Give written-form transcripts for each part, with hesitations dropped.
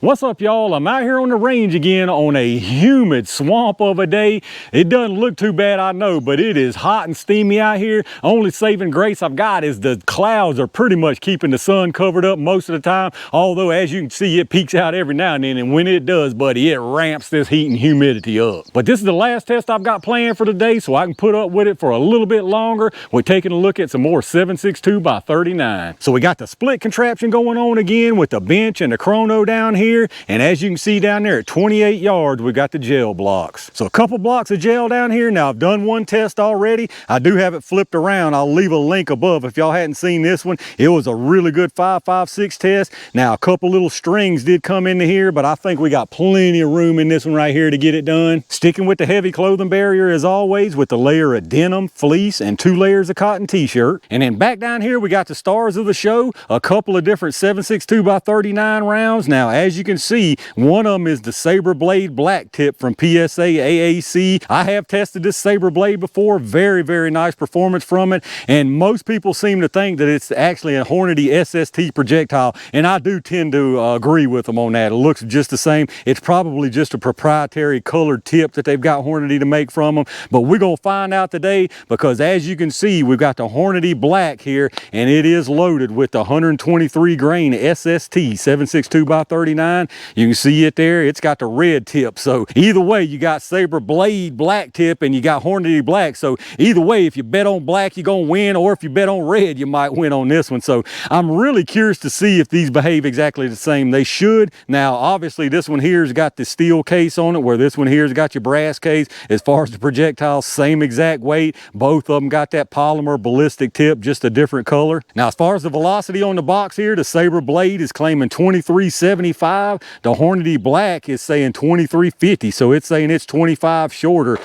What's up, y'all? I'm out here on the range again on a humid swamp of a day. It doesn't look too bad, I know, but it is hot and steamy out here. Only saving grace I've got is the clouds are pretty much keeping the sun covered up most of the time. Although, as you can see, it peeks out every now and then, and when it does, buddy, it ramps this heat and humidity up. But this is the last test I've got planned for today, so I can put up with it for a little bit longer. We're taking a look at some more 7.62 by 39. So we got the split contraption going on again with the bench and the chrono down here. And as you can see down there at 28 yards, we got the gel blocks. So a couple blocks of gel down here. Now I've done one test already. I do have it flipped around. I'll leave a link above if y'all hadn't seen this one. It was a really good 5.56 test. Now a couple little strings did come into here, but I think we got plenty of room in this one right here to get it done. Sticking with the heavy clothing barrier as always with the layer of denim, fleece, and 2 layers of cotton t-shirt. And then back down here we got the stars of the show, a couple of different 7.62 by 39 rounds. Now as you can see, one of them is the Sabre Blade Black Tip from PSA AAC. I have tested this Sabre Blade before. Very, very nice performance from it. And most people seem to think that it's actually a Hornady SST projectile. And I do tend to agree with them on that. It looks just the same. It's probably just a proprietary colored tip that they've got Hornady to make from them. But we're going to find out today because as you can see, we've got the Hornady Black here and it is loaded with the 123 grain SST 7.62 by 39. You can see it there. It's got the red tip. So either way, you got Sabre Blade Black Tip and you got Hornady Black. So either way, if you bet on black, you're going to win. Or if you bet on red, you might win on this one. So I'm really curious to see if these behave exactly the same. They should. Now, obviously, this one here's got the steel case on it, where this one here's got your brass case. As far as the projectile, same exact weight. Both of them got that polymer ballistic tip, just a different color. Now, as far as the velocity on the box here, the Sabre Blade is claiming 2375. The Hornady Black is saying 2350, so it's saying it's 25 shorter,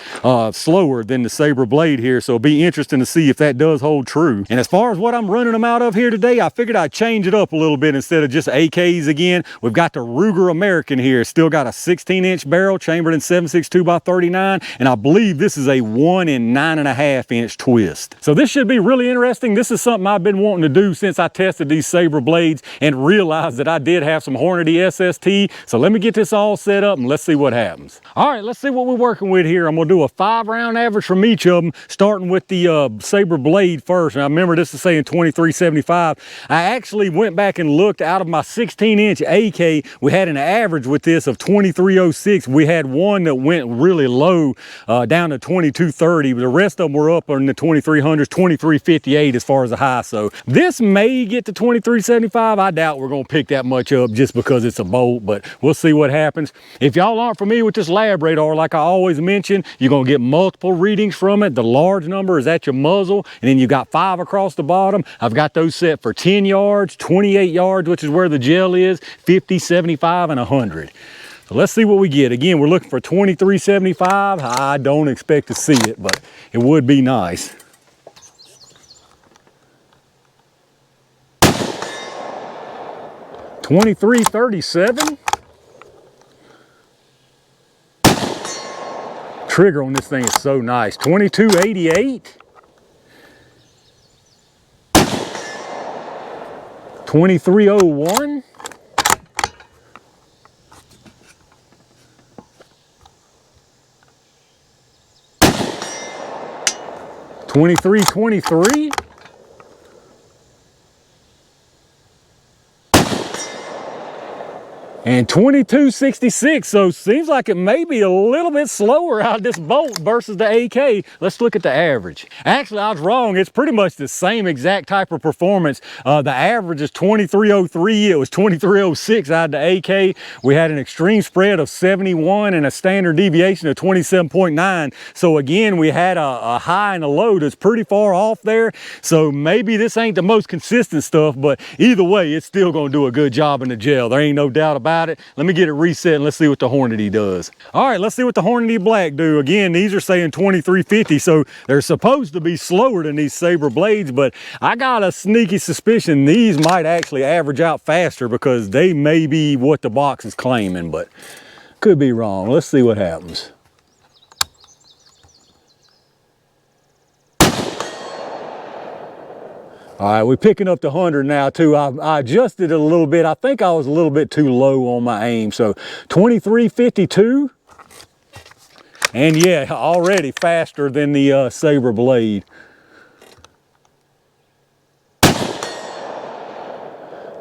slower than the Sabre Blade here. So it'll be interesting to see if that does hold true. And as far as what I'm running them out of here today, I figured I'd change it up a little bit instead of just AKs again. We've got the Ruger American here. It's still got a 16-inch barrel chambered in 7.62 by 39, and I believe this is a 1 9.5 inch twist. So this should be really interesting. This is something I've been wanting to do since I tested these Sabre Blades and realized that I did have some Hornady SST. So let me get this all set up and let's see what happens. All right, let's see what we're working with here. I'm gonna do a 5-round average from each of them, starting with the Sabre Blade first. And I remember this is saying 2375. I actually went back and looked out of my 16-inch AK. We had an average with this of 2306. We had one that went really low, down to 2230. But the rest of them were up in the 2300s, 2358 as far as the high. So this may get to 2375. I doubt we're gonna pick that much up just because it's a bolt, but we'll see what happens. If y'all aren't familiar with this lab radar, like I always mention, you're gonna get multiple readings from it. The large number is at your muzzle, and then you got 5 across the bottom. I've got those set for 10 yards, 28 yards, which is where the gel is, 50, 75, and 100. So let's see what we get. Again, we're looking for 2375. I don't expect to see it, but it would be nice. $23.37. Trigger on this thing is so nice. $22.88. $23.01. $23.23. And 22.66, so seems like it may be a little bit slower out of this bolt versus the AK. Let's look at the average. Actually, I was wrong. It's pretty much the same exact type of performance. The average is 23.03. It was 23.06 out of the AK. We had an extreme spread of 71 and a standard deviation of 27.9. So again, we had a high and a low that's pretty far off there. So maybe this ain't the most consistent stuff, but either way, it's still gonna do a good job in the gel. There ain't no doubt about it. Let me get it reset and let's see what the Hornady does. All right, let's see what the Hornady Black do. Again, these are saying 2350, so they're supposed to be slower than these Sabre Blades, but I got a sneaky suspicion these might actually average out faster because they may be what the box is claiming, but could be wrong. Let's see what happens. All right, we're picking up the 100 now too. I adjusted it a little bit. I think I was a little bit too low on my aim. So 23.52. And yeah, already faster than the Sabre Blade.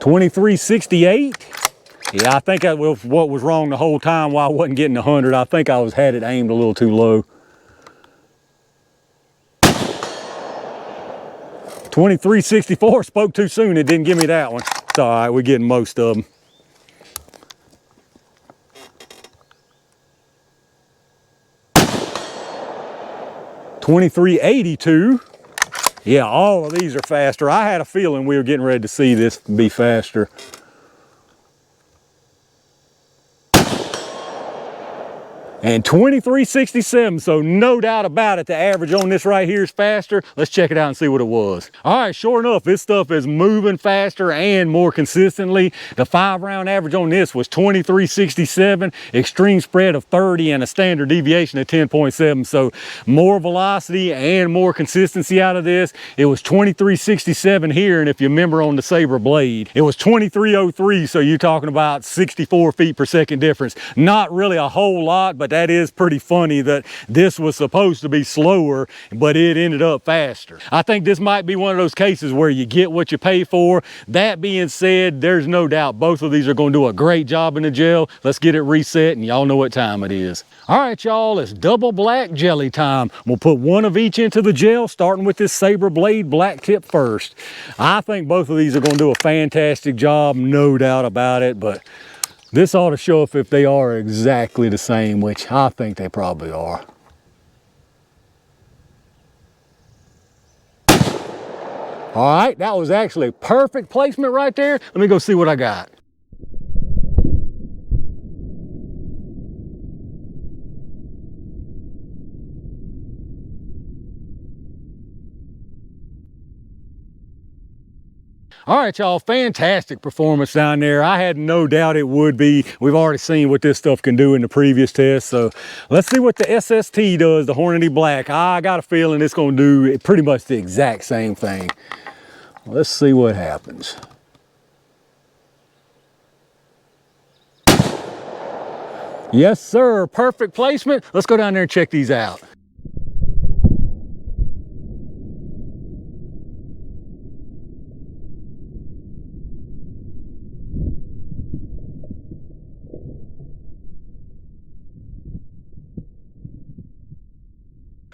23.68. Yeah, I think that was what was wrong the whole time why I wasn't getting 100. I think I had it aimed a little too low. 23.64, spoke too soon. It didn't give me that one. It's all right, we're getting most of them. 23.82. Yeah, all of these are faster. I had a feeling we were getting ready to see this be faster. And 23.67, so no doubt about it, the average on this right here is faster. Let's check it out and see what it was. All right, sure enough, this stuff is moving faster and more consistently. The 5-round average on this was 23.67, extreme spread of 30, and a standard deviation of 10.7. So more velocity and more consistency out of this. It was 23.67 here, and if you remember on the Sabre Blade, it was 23.03, so you're talking about 64 feet per second difference. Not really a whole lot, but that is pretty funny that this was supposed to be slower, but it ended up faster. I think this might be one of those cases where you get what you pay for. That being said, there's no doubt both of these are going to do a great job in the gel. Let's get it reset, and y'all know what time it is. All right, y'all, it's double black jelly time. We'll put one of each into the gel, starting with this Sabre Blade Black Tip first. I think both of these are going to do a fantastic job, no doubt about it, but this ought to show if they are exactly the same, which I think they probably are. All right, that was actually perfect placement right there. Let me go see what I got. All right, y'all, fantastic performance down there. I had no doubt it would be. We've already seen what this stuff can do in the previous test. So let's see what the SST does, the Hornady Black. I got a feeling it's going to do pretty much the exact same thing. Let's see what happens. Yes, sir, perfect placement. Let's go down there and check these out.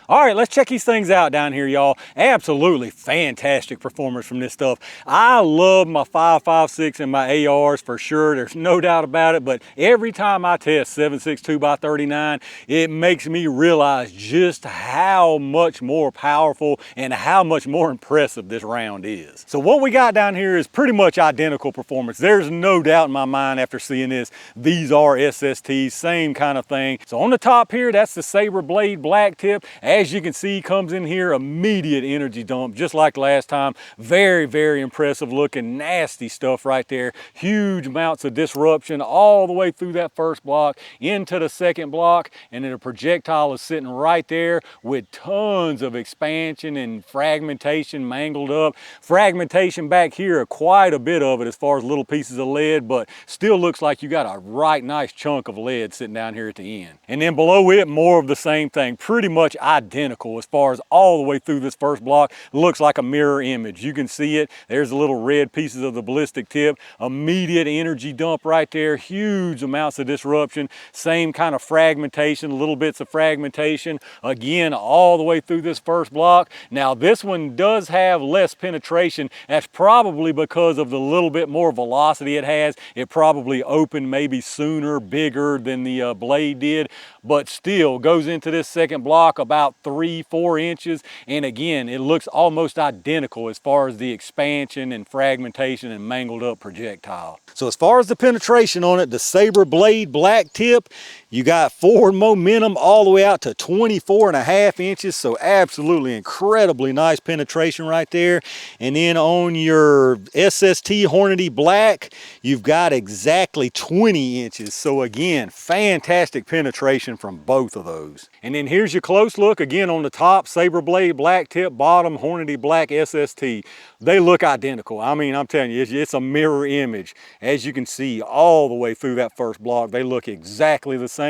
All right, let's check these things out down here, y'all. Absolutely fantastic performance from this stuff. I love my 5.56 and my ARs for sure. There's no doubt about it, but every time I test 7.62 by 39, it makes me realize just how much more powerful and how much more impressive this round is. So what we got down here is pretty much identical performance. There's no doubt in my mind after seeing this, these are SSTs, same kind of thing. So on the top here, that's the Sabre Blade Black Tip. As you can see, comes in here, immediate energy dump, just like last time. Very, very impressive looking, nasty stuff right there. Huge amounts of disruption all the way through that first block into the second block, and then the projectile is sitting right there with tons of expansion and fragmentation mangled up. Fragmentation back here, quite a bit of it as far as little pieces of lead, but still looks like you got a right nice chunk of lead sitting down here at the end. And then below it, more of the same thing, pretty much identical as far as all the way through this first block. Looks like a mirror image. You can see it. There's the little red pieces of the ballistic tip. Immediate energy dump right there. Huge amounts of disruption. Same kind of fragmentation, little bits of fragmentation. Again, all the way through this first block. Now this one does have less penetration. That's probably because of the little bit more velocity it has. It probably opened maybe sooner, bigger than the blade did, but still goes into this second block about 3-4 inches, and again it looks almost identical as far as the expansion and fragmentation and mangled up projectile. So as far as the penetration on it, the Sabre Blade Black Tip, You got forward momentum all the way out to 24.5 inches. So absolutely incredibly nice penetration right there. And then on your SST Hornady Black, you've got exactly 20 inches. So again, fantastic penetration from both of those. And then here's your close look again on the top, Sabre Blade Black Tip, bottom Hornady Black SST. They look identical. I mean, I'm telling you, it's a mirror image. As you can see all the way through that first block, they look exactly the same.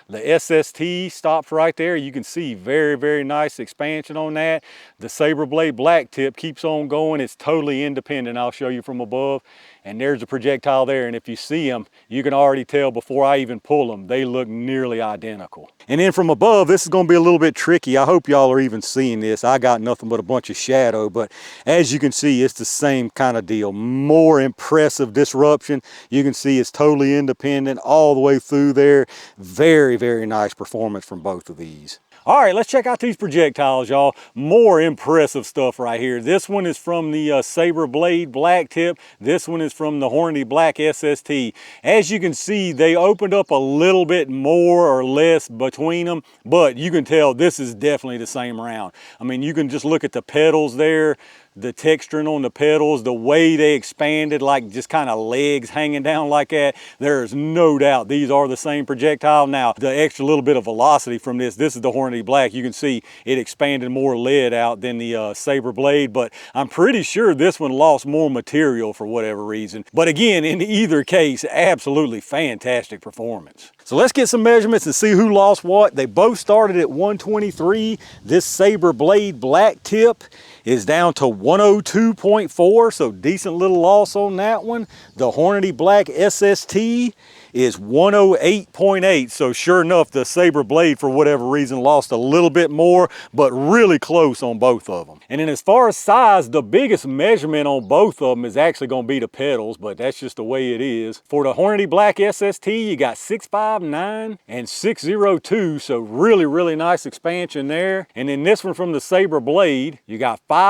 The SST stops right there. You can see very, very nice expansion on that. The Sabre Blade Black Tip keeps on going. It's totally independent. I'll show you from above. And there's a projectile there. And if you see them, you can already tell before I even pull them, they look nearly identical. And then from above, this is going to be a little bit tricky. I hope y'all are even seeing this. I got nothing but a bunch of shadow, but as you can see, it's the same kind of deal. More impressive disruption. You can see it's totally independent all the way through there. Very, very nice performance from both of these. All right, let's check out these projectiles, y'all. More impressive stuff right here. This one is from the Sabre Blade Black Tip. This one is from the Hornady Black SST. As you can see, they opened up a little bit more or less between them, but you can tell this is definitely the same round. I mean, you can just look at the petals there, the texturing on the petals, the way they expanded, like just kind of legs hanging down like that. There's no doubt these are the same projectile. Now, the extra little bit of velocity from this is the Hornady Black. You can see it expanded more lead out than the Sabre Blade, but I'm pretty sure this one lost more material for whatever reason. But again, in either case, absolutely fantastic performance. So let's get some measurements and see who lost what. They both started at 123. This Sabre Blade Black Tip is down to 102.4, so decent little loss on that one. The Hornady Black SST is 108.8, so sure enough, the Sabre Blade, for whatever reason, lost a little bit more, but really close on both of them. And then as far as size, the biggest measurement on both of them is actually going to be the pedals, but that's just the way it is. For the Hornady Black SST, you got 659 and 602, so really, really nice expansion there. And then this one from the Sabre Blade, you got 500,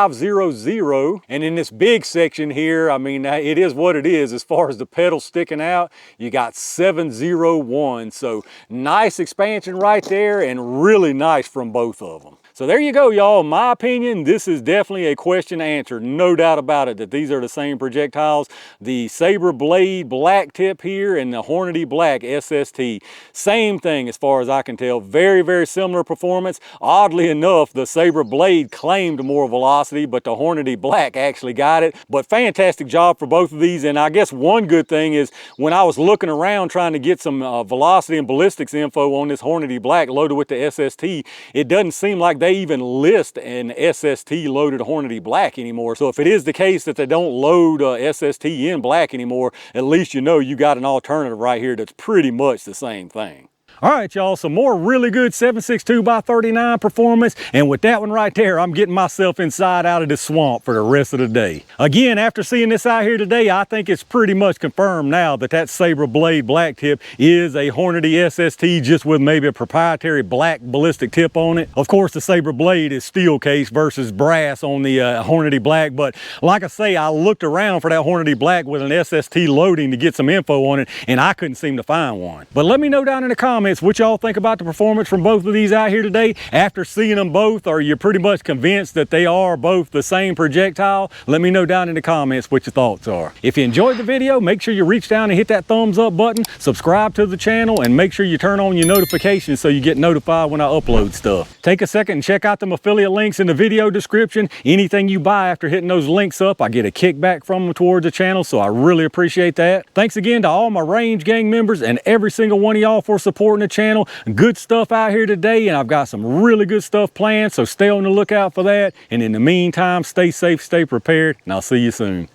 and in this big section here, I mean, it is what it is. As far as the pedals sticking out, you got 701, so nice expansion right there and really nice from both of them. So there you go, y'all. In my opinion, this is definitely a question answered. No doubt about it that these are the same projectiles. The Sabre Blade Black Tip here and the Hornady Black SST. Same thing as far as I can tell. Very, very similar performance. Oddly enough, the Sabre Blade claimed more velocity, but the Hornady Black actually got it. But fantastic job for both of these. And I guess one good thing is when I was looking around trying to get some velocity and ballistics info on this Hornady Black loaded with the SST, it doesn't seem like they even list an SST loaded Hornady Black anymore. So if it is the case that they don't load SST in black anymore, at least you know you got an alternative right here that's pretty much the same thing. All right, y'all, some more really good 7.62x39 performance. And with that one right there, I'm getting myself inside out of the swamp for the rest of the day. Again, after seeing this out here today, I think it's pretty much confirmed now that that Sabre Blade Black Tip is a Hornady SST, just with maybe a proprietary black ballistic tip on it. Of course, the Sabre Blade is steel case versus brass on the Hornady Black. But like I say, I looked around for that Hornady Black with an SST loading to get some info on it, and I couldn't seem to find one. But let me know down in the comments what y'all think about the performance from both of these out here today. After seeing them both, are you pretty much convinced that they are both the same projectile? Let me know down in the comments what your thoughts are. If you enjoyed the video, make sure you reach down and hit that thumbs up button, subscribe to the channel, and make sure you turn on your notifications so you get notified when I upload stuff. Take a second and check out them affiliate links in the video description. Anything you buy after hitting those links up, I get a kickback from them towards the channel, so I really appreciate that. Thanks again to all my Range Gang members and every single one of y'all for supporting the channel. Good stuff out here today, and I've got some really good stuff planned, so stay on the lookout for that. And in the meantime, stay safe, stay prepared, and I'll see you soon.